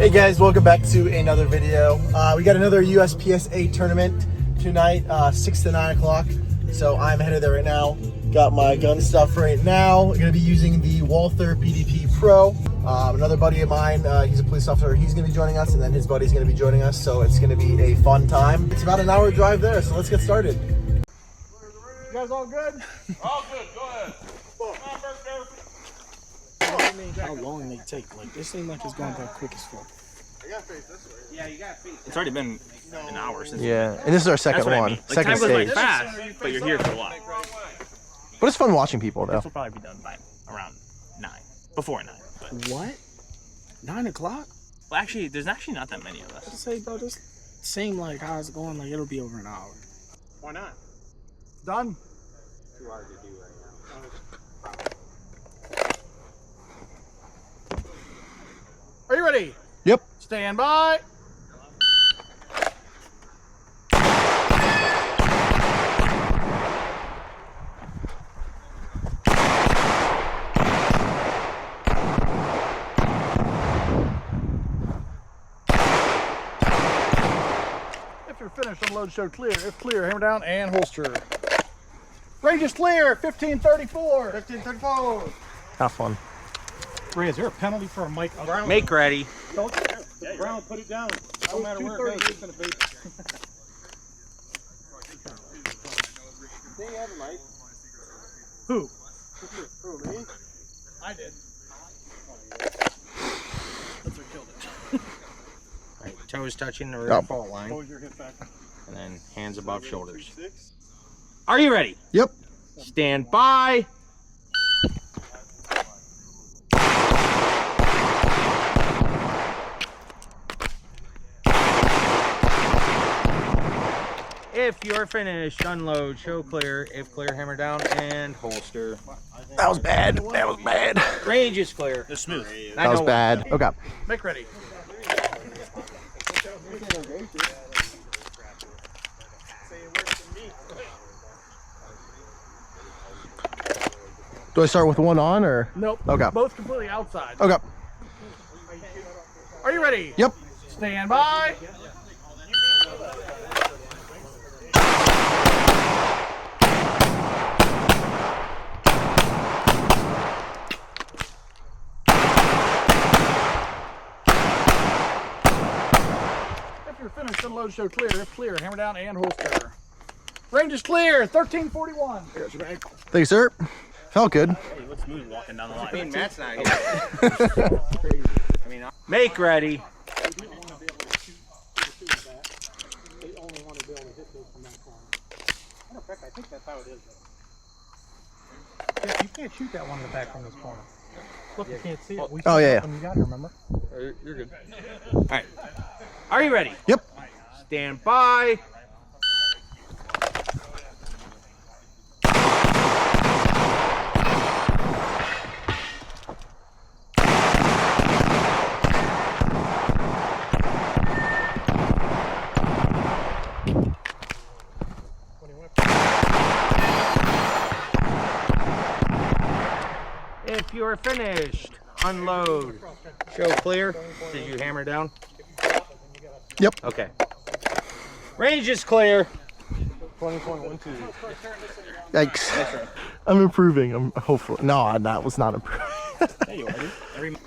Hey guys, welcome back to another video. We got another USPSA tournament tonight, 6 to 9 o'clock. So I'm headed there right now. Got my gun stuff right now. I'm gonna be using the Walther PDP Pro. Another buddy of mine, he's a police officer. He's gonna be joining us, and then his buddy's gonna be joining us. So it's gonna be a fun time. It's about an hour drive there, so let's get started. You guys all good? All good, go ahead. How long they take? Like this seems like it's going by quick as fuck. I gotta face this way. Yeah, you got feet. It's already been an hour since. Yeah, and this is our second one, I mean. second time stage. goes by fast, but you're here for a while. But it's fun watching people, though. This will probably be done by around 9, before 9. But. What? 9 o'clock? Well, actually, there's actually not that many of I us. say, bro, this seem like how it's going. Like it'll be over an hour. Why not? Done. Too hard to do right now. Are you ready? Yep. Stand by. If you're finished, unload, show clear. If clear, hammer down and holster. Range is clear, 1534. 1534. Have fun. Ray, is there a penalty for a mic? Make ready. Don't Brown, put it down. No matter where it goes, it's gonna be. They have a mic. Who? Who, me? I did. That's what killed it. Right, toes touching the rear fault line, Hold your hip back. and then hands above shoulders. Are you ready? Yep. Stand by. If you're finished, unload, show clear. If clear, hammer down and holster. That was bad. That was bad. Range is clear. It's smooth. That was bad. Okay. Make ready. Do I start with one on or? Nope. Okay. Both completely outside. Okay. Are you ready? Yep. Stand by. If you're finished, unload, show clear. If clear, hammer down and holster. Range is clear, 1341. Thank you, sir. Felt good. Hey, you look smooth walking down the line. I mean, Matt's not here. I mean, make ready. I think that's how it is. Yeah, you can't shoot that one in the back from this corner. Look, you can't see it. We Oh, yeah, when you got it, remember? You're good. All right. Are you ready? Yep. Stand by. If you're finished, unload. Show clear. Did you hammer down? Yep. Okay. Range is clear. 20.12. Yikes. I'm improving. I'm hopefully. No, that was not improving. There you are, dude.